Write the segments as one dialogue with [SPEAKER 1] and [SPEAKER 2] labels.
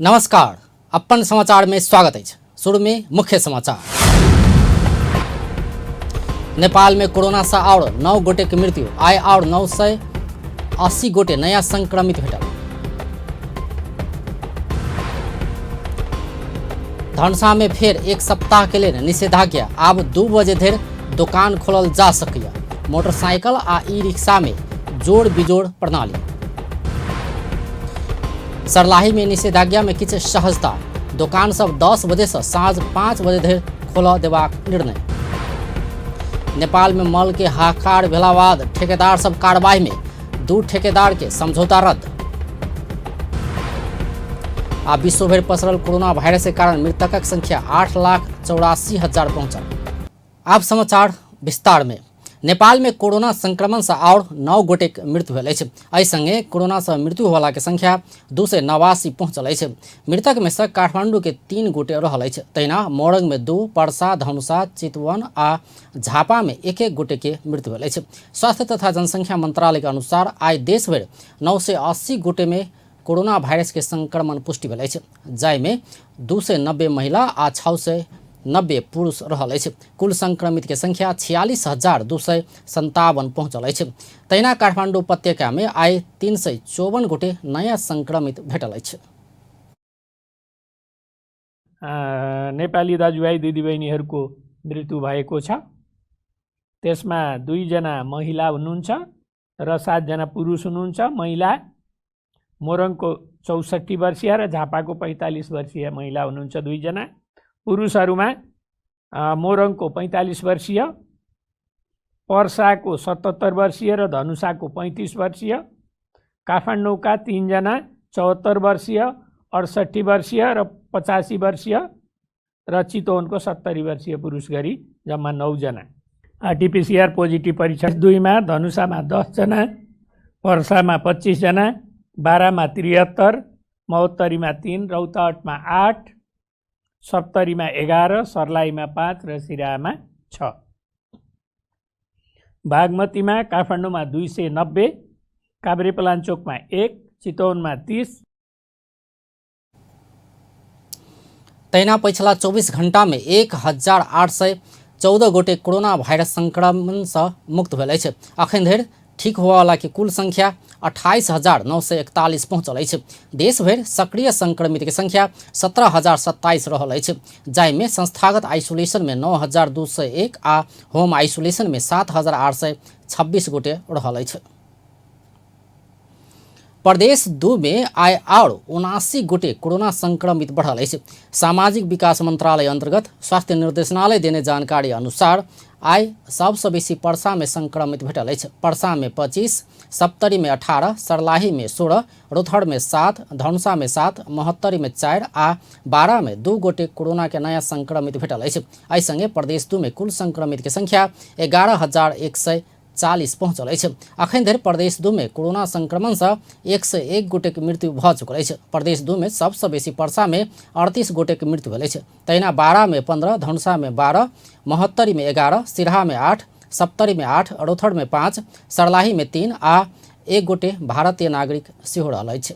[SPEAKER 1] नमस्कार, अपन समाचार में स्वागत है। शुरू में मुख्य समाचार। नेपाल में कोरोना से और 9 गोटे की मृत्यु, आय और 980 गोटे नया संक्रमित भेटल। धनसा में फिर एक सप्ताह के लिए निषेधाज्ञा, अब 2 बजे धरि दुकान खोलल जा सकैया। मोटरसाइकिल आ ई रिक्शा में जोड़ बिजोड़ प्रणाली। सरलाही में निषेधाज्ञा में किछु सहजता, दुकान सब 10 बजे से साँझ 5 बजे धरि खोलऽ देबाक निर्णय। नेपाल में मल के हाहाकार भेला बाद ठेकेदार सब कार्रवाई में, 2 ठेकेदार के समझौता रद्द। आ विश्व भर पसरल कोरोना वायरस के कारण मृतकक संख्या 8,84,000 पहुंचल। अब समाचार विस्तार में। नेपाल में कोरोना संक्रमण से और 9 गोटे के मृत्यु भेल अछि। एहि संगे कोरोना से मृत्यु होला के संख्या 289 पहुंचल अछि। मृतक में से काठमांडू के 3 गोटे रहल अछि। तहिना मोरंग में 2, पर्सा, धनुषा, चितवन आ झापा में 1-1 गोटे के मृत्यु भेल अछि। स्वास्थ्य तथा जनसंख्या मंत्रालय के अनुसार आइ देश भर 980 गोटे में कोरोना वायरस के संक्रमण पुष्टि भेल अछि, जाहि में 290 महिला आ 690 पुरुष रहल अछि। कुल संक्रमित के संख्या 46,257 पहुंचल अछि। तहिना काठमांडू उपत्यका में आइ 354 गोटे नयाँ संक्रमित भेटल अछि।
[SPEAKER 2] नेपाली दाजुभाइ दिदीबहिनीहरूको मृत्यु भएको छ। त्यसमा 2 जना महिला हुनुहुन्छ र 7 जना पुरुष हुनुहुन्छ। महिला मोरङको 64 वर्षीय र झापाको 45 वर्षीय महिला हुनुहुन्छ 2 जना। पुरुषहरूमा मोरङको 45 वर्षीय, पर्साको 77 वर्षीय र धनुषाको 35 वर्षीय, काठमाडौँका 3 जना 74 वर्षीय, 68 वर्षीय र 85 वर्षीय र चितवनको 70 वर्षीय पुरुष गरी जम्मा 9 जना। आरटीपीसीआर पोजिटिभ परीक्षण 2 मा, धनुषामा 10 जना, पर्सामा 25 जना, बारामा 73, महोत्तरीमा 3, रौतहटमा 8, सप्तरीमा 11, सर्लाहीमा 5 र सिराहामा 6। बागमतीमा काठमाडौँमा 290, काभ्रेपलाञ्चोकमा 1, चितवनमा 30।
[SPEAKER 1] तहिना पिछला 24 घंटा में 1,814 गोटे कोरोना वायरस संक्रमण से मुक्त भेल अछि। अखन धरि ठीक होबय वाला के कुल संख्या 28,941 पहुंचल अछि। देश भर सक्रिय संक्रमित के संख्या 17,027 रहल अछि, जाहि में संस्थागत आइसोलेशन में 9,201 आ होम आइसोलेशन में 7,826 गोटे रहल अछि। प्रदेश 2 में आय और 79 गोटे कोरोना संक्रमित बढ़ल अछि। सामाजिक विकास मंत्रालय अंतर्गत स्वास्थ्य निर्देशनालय देने जानकारी अनुसार आय सबसे बेसी पर्सा में संक्रमित भेटल अछि। पर्सा में 25, सप्तरी में 18, सरलाही में 16, रौतहट में 7, धनुषा में 7, महोत्तरी में 4 आ बारा में 2 गोटे कोरोना के नया संक्रमित भेटल अछि। एहि संगे प्रदेश 2 में कुल संक्रमित के संख्या 11,140 पहुंचल अछि। अखन धरि प्रदेश 2 में कोरोना संक्रमण से 101 गोटे के मृत्यु भ चुकल अछि। प्रदेश 2 में सबसे बेसी पर्सा में 38 गोटे के मृत्यु भेल अछि। तहिना बारा में 15, धनुषा में 12, महोत्तरी में 11, सिराहा में 8, सप्तरी में 8, रौतहट में 5, सरलाही में 3 आ 1 गोटे भारतीय नागरिक सेहो रहल अछि।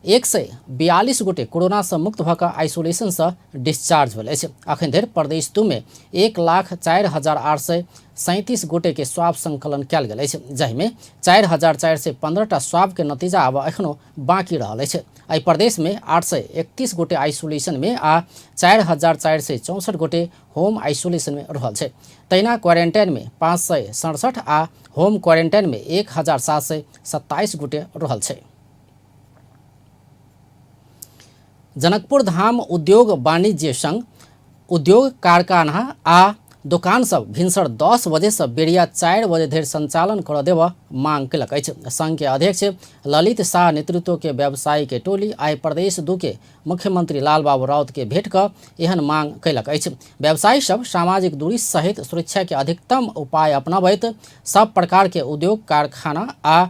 [SPEAKER 1] 142 गोटे कोरोना से मुक्त भऽ कऽ आइसोलेशन से डिस्चार्ज भेल अछि। अखन धरि प्रदेश 2 में 1,04,837 गोटे के स्वाब संकलन कयल गेल अछि, जाहि में 4,415 स्वाब के नतीजा आब एखनो बाकी रहल अछि। एहि प्रदेश में 831 गोटे आइसोलेशन में आ 4,464 गोटे होम आइसोलेशन में रहल छै। तहिना क्वारेंटाइन में 567 आ होम क्वारेंटाइन में 1,727 गोटे रहल छै। जनकपुर धाम उद्योग वाणिज्य संघ उद्योग कारखाना आ दुकान सब भिनसर 10 बजे से बेरिया 4 बजे धरि संचालन कर देबऽ मांग कयलक अछि। संघ के अध्यक्ष ललित शाह नेतृत्व के व्यवसायी के टोली आइ प्रदेश 2 के मुख्यमंत्री लालबाबू राउत के भेंट कऽ एहन मांग कयलक अछि। व्यवसायी सब सामाजिक दूरी सहित सुरक्षा के अधिकतम उपाय अपनाबैत सब प्रकार के उद्योग कारखाना आ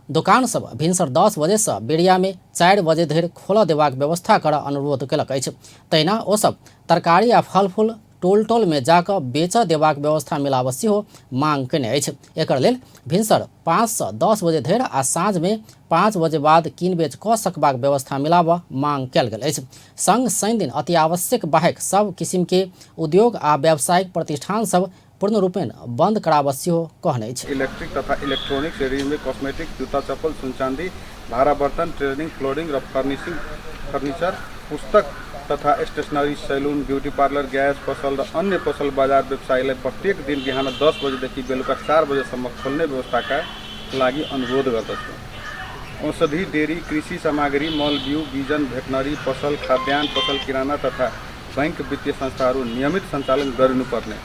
[SPEAKER 1] दुकान सब भिनसर 10 बजे से बेरिया में 4 बजे धरि खोलऽ देबाक व्यवस्था करऽ अनुरोध कयलक अछि। तहिना ओ सब तरकारी आ फल फूल टोल में जाकर बेच देबाक व्यवस्था मिलाब सेहो मांग केने अछि। एकर लेल भिनसर 5 सँ 10 बजे धरि आ साँझ में 5 बजे बाद कीन बेच कऽ सकबाक व्यवस्था मिलाब मांग कयल गेल अछि। संग शनि दिन अति आवश्यक बाहेक सब किसिम के उद्योग आ व्यावसायिक प्रतिष्ठान सब पूर्ण रूपेण बंद कराब सेहो कहने अछि।
[SPEAKER 3] इलेक्ट्रिक तथा इलेक्ट्रॉनिक श्रेणी में कॉस्मेटिक, जूता चप्पल, सुनचांदी, भाड़ा बर्तन, ट्रेडिंग, फ्लोरिंग र फर्नीचर, पुस्तक तथा stationery, salon, beauty parlour, gas पसल र अन्य पसल बाजार व्यवसायीलाई प्रत्येक दिन बिहान 10 बजेदेखि बेलुका 4 बजेसम्म खोल्ने व्यवस्थाका लागि अनुरोध गर्दछु। औषधि, डेरी, कृषि सामग्री, मल बिउ, बिजन, भेटनरी पसल, खाद्यान्न पसल, किराना तथा बैंक वित्तीय संस्थाहरू नियमित सञ्चालन गर्नुपर्ने।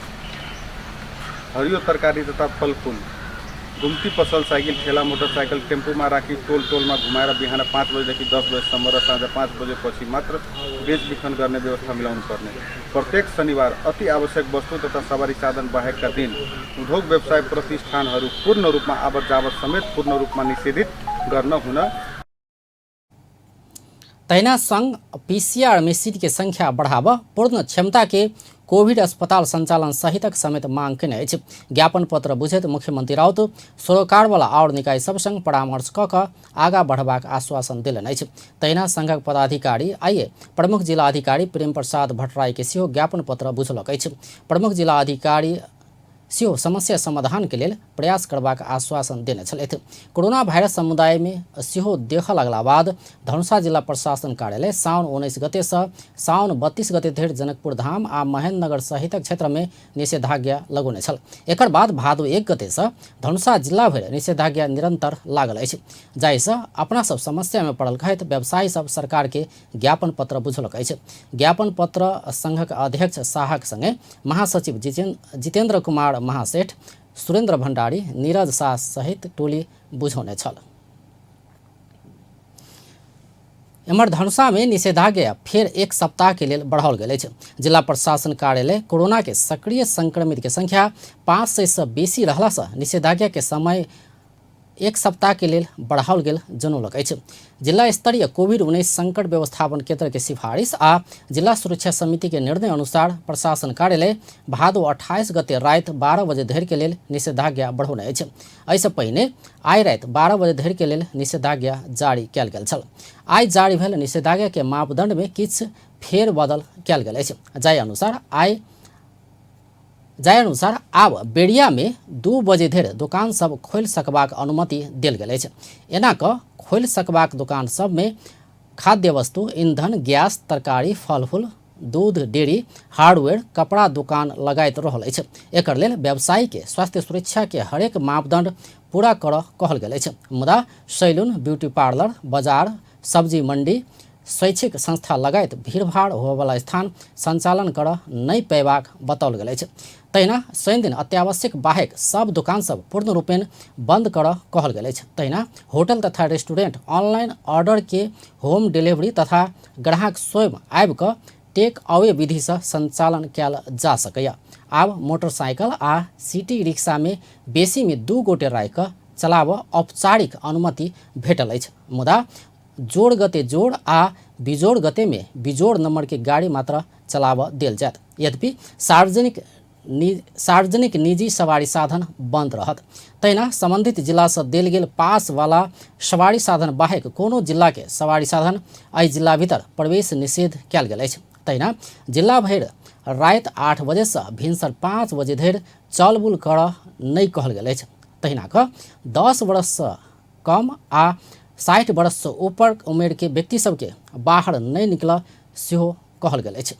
[SPEAKER 3] हरियो तरकारी तथा फलफूल, घुम्ती पसल, साइकिल, ठेला, मोटरसाइकल, टेम्पोमा राखी टोलमा घुमाएर बिहान 5 बजेदेखि 10 बजेसम्म र साँझ 5 बजेपछि मात्र बेचबिखन गर्ने व्यवस्था मिलाउनु पर्ने। प्रत्येक शनिबार अति आवश्यक वस्तु तथा सवारी साधन बाहेकका दिन उद्योग व्यवसाय प्रतिष्ठानहरू पूर्ण रूपमा आवत जावत समेत पूर्ण रूपमा निषेधित गर्न हुन।
[SPEAKER 1] तहिना संग PCR में सीट के संख्या बढ़ाब, पूर्ण क्षमता के कोविड अस्पताल संचालन सहितक समेत मांग केने अछि। ज्ञापन पत्र बुझैत मुख्यमंत्री राउत सरोकारवाला और निकाय सब संग परामर्श कऽ कऽ आगाँ बढ़बाक आश्वासन देलनि अछि। तहिना संघक पदाधिकारी आइए प्रमुख जिला अधिकारी प्रेम प्रसाद भट्टराई के सेहो ज्ञापन पत्र बुझलक अछि। प्रमुख जिला अधिकारी सेहो समस्या समाधान के लेल प्रयास करबाक आश्वासन देने छलथि। कोरोना भाइरस समुदाय में सेहो देखा लगला बाद धनुषा जिला प्रशासन कार्यालय साउन 19 गते से साउन 32 गते धरि जनकपुर धाम आ महेन्द्रनगर सहितक क्षेत्र में निषेधाज्ञा लगौने छल। एकर बाद भादो 1 गते से धनुषा जिला भरि निषेधाज्ञा निरंतर लागल अछि, जाहिसँ अपना सब समस्या में पड़ल कहैत व्यवसायी सब सरकार के ज्ञापन पत्र बुझलक अछि। ज्ञापन पत्र संघक अध्यक्ष शाहक संगे महासचिव जितेंद्र कुमार महासेठ, सुरेंद्र भंडारी, नीरज शाह सहित टोली बुझौने छल। एम्हर धनुषा में निषेधाज्ञा फेर 1 सप्ताह के लिए बढ़ाओल गेल अछि। जिला प्रशासन कार्यालय कोरोना के सक्रिय संक्रमित के संख्या 500 से बेसी रहला से निषेधाज्ञा के समय 1 सप्ताह के लिए बढ़ाओल गेल जनौलक अछि। जिला स्तरीय कोविड-19 संकट व्यवस्थापन केंद्र के सिफारिश आ जिला सुरक्षा समिति के निर्णय अनुसार प्रशासन कार्यालय भादो 28 गते राति 12 बजे धरि के लेल निषेधाज्ञा बढ़ौने अछि। एहिसँ पहिने आइ राति 12 बजे धरि के लेल निषेधाज्ञा जारी कयल गेल छल। आइ जारी भेल निषेधाज्ञा के मापदंड में किछु फेरबदल कयल गेल अछि। जाय अनुसार आब बेड़िया में 2 बजे धरि दुकान सब खोलि सकबाक अनुमति देल गेल अछि। एना कऽ खोलि सकबाक दुकान सब में खाद्य वस्तु, ईंधन, गैस, तरकारी, फल फूल, दूध, डेयरी, हार्डवेयर, कपड़ा दुकान लगाइत रहल अछि। एकर लेल व्यवसायी के स्वास्थ्य सुरक्षा के हरेक मापदंड पूरा करऽ कहल गेल अछि। मुदा सैलून, ब्यूटी पार्लर, बाजार, सब्जी मंडी, शैक्षिक संस्था लगायत भीड़भाड़ होबयवला स्थान संचालन करऽ नहि पेबाक बताओल गेल अछि। तहिना शनि दिन अत्यावश्यक बाहेक सब दुकान सब पूर्ण रूपेण बंद करऽ कहल गेल अछि। तहिना होटल तथा रेस्टोरेंट ऑनलाइन ऑर्डर के होम डिलीवरी तथा ग्राहक स्वयं आबि कऽ टेक अवे विधि से संचालन कयल जा सकैया। आब मोटरसाइकिल आ सिटी रिक्शा में बेसी में 2 गोटे राखि कऽ चलाबऽ औपचारिक अनुमति भेटल अछि। मुदा जोड़ गते जोड़ आ बिजोड़ गते में बिजोड़ नंबर के गाड़ी मात्र चलाबऽ देल जायत। यद्यपि सार्वजनिक निजी सवारी साधन बंद रहत। तहिना संबंधित जिला से देल गेल पास वाला सवारी साधन बाहेक कोनो जिला के सवारी साधन एहि जिला भीतर प्रवेश निषेध कयल गेल अछि। तहिना जिला भरि राति 8 बजे से भिनसर 5 बजे धरि चल बुल करऽ नहि कहल गेल अछि। तहिना कऽ 10 वर्ष से कम आ 60 वर्ष से ऊपर उम्र के व्यक्ति सबके बाहर नहीं निकलऽ सेहो कहल गेल अछि।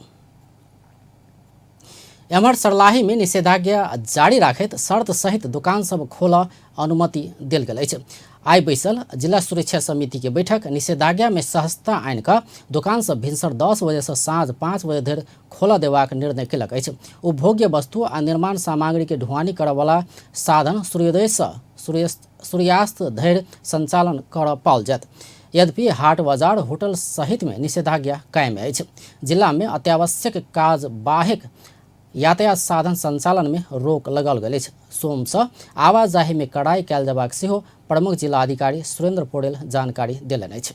[SPEAKER 1] एम्हर सर्लाही में निषेधाज्ञा जारी राखैत शर्त सहित दुकान सब खोलऽ अनुमति देल गेल अछि। आइ बैसल जिला सुरक्षा समिति के बैठक निषेधाज्ञा में सहजता आनि कऽ दुकान सब भिनसर 10 बजे से साँझ 5 बजे धरि खोलऽ देबाक निर्णय केलक अछि। उपभोग्य वस्तु आ निर्माण सामग्री के ढुआनी करऽ वाला साधन सूर्योदय से सूर्यास्त धरि संचालन करऽ पाओल जायत। यद्यपि हाट बाजार होटल सहित में निषेधाज्ञा कायम अछि। जिला में अत्यावश्यक काज बाहेक यातायात साधन संचालन में रोक लगाओल गेल अछि। सोम से आवाजाही में कड़ाई कयल जयबाक सेहो प्रमुख जिला अधिकारी सुरेंद्र पौडेल जानकारी देलनि अछि।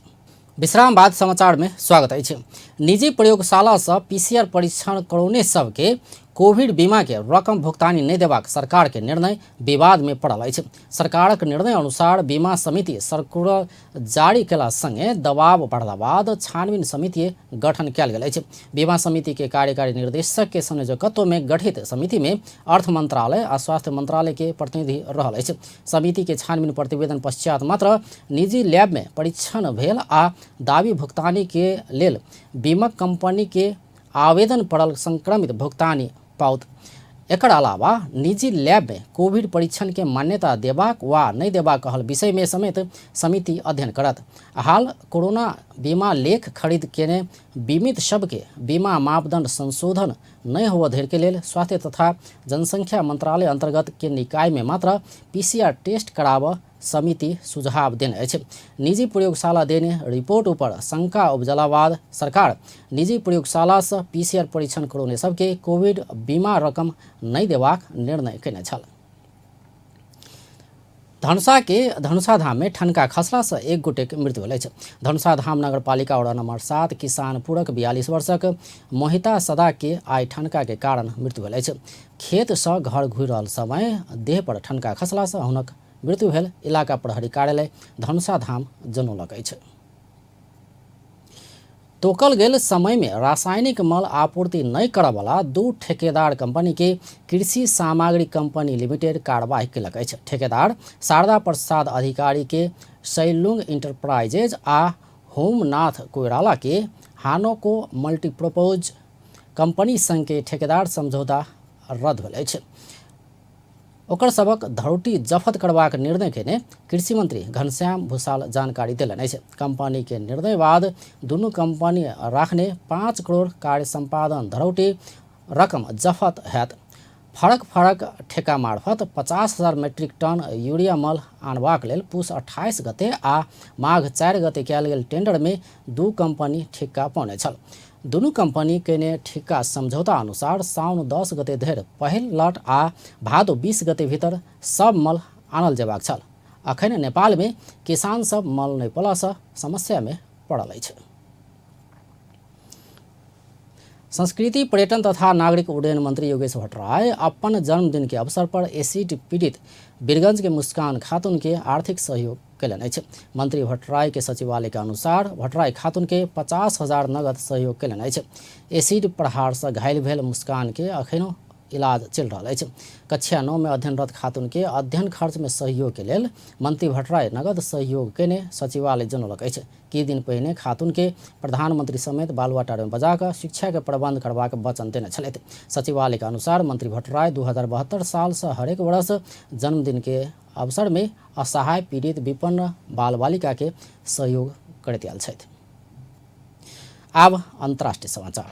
[SPEAKER 1] विश्राम बाद समाचार में स्वागत अछि। निजी प्रयोगशाला से PCR परीक्षण करौने सबके कोविड बीमा के रकम भुगतानी नहीं देबाक सरकार के निर्णय विवाद में पड़ल अछि। सरकारक निर्णय अनुसार बीमा समिति सर्कुलर जारी केला संगे दबाव बढ़ला बाद छानबीन समिति गठन कयल गेल अछि। बीमा समिति के कार्यकारी निर्देशक के संयोजकत्व में गठित समिति में अर्थ मंत्रालय आ स्वास्थ्य मंत्रालय के प्रतिनिधि रहल अछि। समिति के छानबीन प्रतिवेदन पश्चात मात्र निजी लैब में परीक्षण भेल आ दावी भुगतानी के लेल बीमा कंपनी के आवेदन पड़ल संक्रमित भुगतानी पाउत। एकर अलावा निजी लैब में कोविड परीक्षण के मान्यता देबाक वा नहीं देबाक कहल विषय में समेत समिति अध्ययन करत। हाल कोरोना बीमा लेख खरीद केने बीमित सबके बीमा मापदंड संशोधन नहीं हुआ धरि के लेल स्वास्थ्य तथा जनसंख्या मंत्रालय अंतर्गत के निकाय में मात्र PCR टेस्ट कराब समिति सुझाव देने अछि। निजी प्रयोगशाला देने रिपोर्ट ऊपर शंका उपजला बाद सरकार निजी प्रयोगशाला से PCR परीक्षण करौने सबके कोविड बीमा रकम नहीं देबाक निर्णय केने छल। धनुषा के धनुषा धाम में ठनका खसला से एक गोटे के मृत्यु भेल अछि। धनुषा धाम नगर पालिका वड़ा नंबर 7 किसानपुरक 42 वर्षक मोहिता सदा के आइ ठनका के कारण मृत्यु भेल अछि। खेत से घर घुरि रहल समय देह पर ठनका खसला से हुनक मृत्यु भेल इलाका प्रहरी कार्यालय धनुषा धाम जनौलक अछि। तोकल गेल समय में रासायनिक मल आपूर्ति नहीं करयवला 2 ठेकेदार कंपनी के कृषि सामग्री कंपनी लिमिटेड कार्रवाई केलक अछि। ठेकेदार शारदा प्रसाद अधिकारी के शैलुंग इंटरप्राइजेज आ होमनाथ कोइराला के हानोको मल्टीपर्पज कंपनी संग के ठेकेदार समझौता रद्द भेल अछि। ओकर सबक धरोटी जफत करबाक निर्णय केने कृषि मंत्री घनश्याम भूषाल जानकारी देलनि अछि। कंपनी के निर्णय बाद दुनू कंपनी राखने 5 करोड़ कार्य संपादन धरोटी रकम जफत हैत। फरक फरक ठेका मार्फत 50,000 मीट्रिक टन यूरिया मल आनबाक लेल पुष 28 गते आ माघ 4 गते कयल गेल टेंडर में 2 कंपनी ठेका पौने छल। दुनू कंपनी केने ठेका समझौता अनुसार साउन 10 गते धरि पहिल लट आ भादो 20 गते भीतर सब मल आनल जेबाक छल। अखन नेपाल में किसान सब मल नहीं पला से समस्या में पड़ल अछि। संस्कृति पर्यटन तथा नागरिक उड्डयन मंत्री योगेश भट्टराय अपन जन्मदिन के अवसर पर एसिड पीड़ित वीरगंज के मुस्कान खातून के आर्थिक सहयोग कैलन अछि। मंत्री भट्टराय के सचिवालय के अनुसार भट्टराय खातून के 50,000 नगद सहयोग कैलन अछि। एसिड प्रहार से घायल भेल मुस्कान के अखनो इलाज चल रहा अछि। कक्षा 9 में अध्ययनरत खातून के अध्ययन खर्च में सहयोग के लेल मंत्री भट्टराय नगद सहयोग केने सचिवालय जनौलक अछि। कि दिन पहिने खातून के प्रधानमंत्री समेत बालुआटार में बजाकर शिक्षा के प्रबंध करबाक वचन देने छलथि। सचिवालय के अनुसार मंत्री भट्टराय 2072 साल से हरेक वर्ष जन्मदिन के अवसर में असहाय पीड़ित विपन्न बाल बालिका के सहयोग करैत आयल छथि। आब अंतर्राष्ट्रीय समाचार।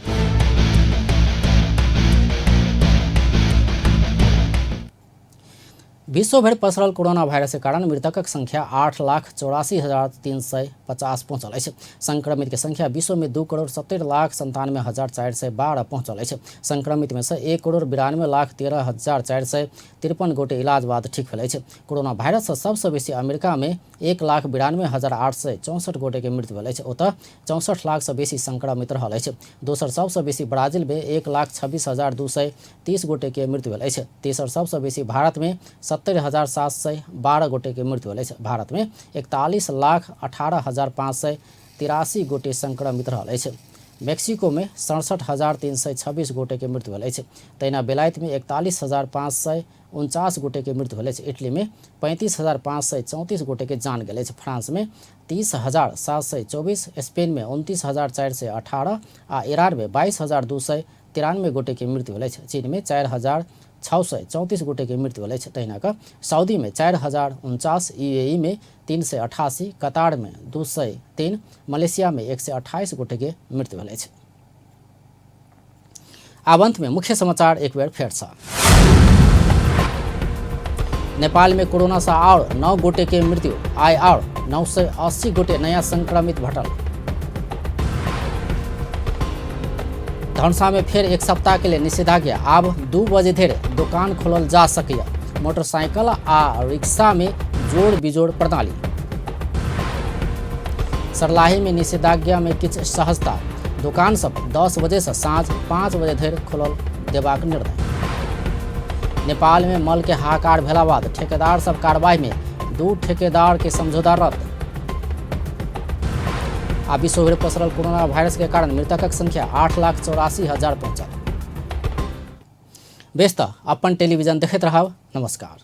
[SPEAKER 1] विश्व भर पसरल कोरोना वायरस के कारण मृतकक संख्या 8,84,350 पहुंचल अछि। संक्रमित के संख्या विश्व में 2,70,97,412 पहुंचल अछि। संक्रमित में से 1,92,13,453 गोटे इलाज बाद ठीक भेल अछि। कोरोना वायरस से सबसे बेसी अमेरिका में 1,92,864 गोटे के मृत्यु भेल अछि। ओतऽ 64 लाख से बेसी संक्रमित रहल अछि। दोसर सबसे बेसी ब्राजील में 1,26,230 गोटे के मृत्यु भेल अछि। तेसर सबसे बेसी भारत में 70,712 गोटे के मृत्यु भेल अछि। भारत में 41,18,583 गोटे संक्रमित रहल अछि। मेक्सिको में 67,326 गोटे के मृत्यु भेल अछि। तहिना बेलायत में 41,549 गोटे के मृत्यु भेल अछि। इटली में 35,534 गोटे के जान गेल अछि। फ्रांस में 30,724, स्पेन में 29,418 आ ईरान में 22,293 गोटे के मृत्यु भेल अछि। चीन में 4,634 गोटे के मृत्यु भेल अछि। तहिना कऽ सऊदी में 4,049, UAE में 388, कतार में 203, मलेशिया में 128 गोटे के मृत्यु भेल अछि। आब अंत में मुख्य समाचार एक बेर फेर सँ। नेपाल में कोरोना से और 9 गोटे के मृत्यु, आइ और 980 गोटे नया संक्रमित भेटल। धनुषा में फिर एक सप्ताह के लिए निषेधाज्ञा, आब 2 बजे धरि दुकान खोलल जा सकैए। मोटरसाइकिल आ रिक्शा में जोड़ बिजोड़ प्रणाली। सरलाही में निषेधाज्ञा में किछु सहजता, दुकान सब 10 बजे से साँझ 5 बजे धरि खोलल देबाक निर्णय। नेपाल में मल के हाहाकार भेला बाद ठेकेदार सब कार्रवाई में 2 ठेकेदार के समझौता रद्द। आ विश्वभर पसरल कोरोना वायरस के कारण मृतकक संख्या 8,84,000 पहुंचल। व्यस्त अपन टेलीविजन देखैत रहब। नमस्कार।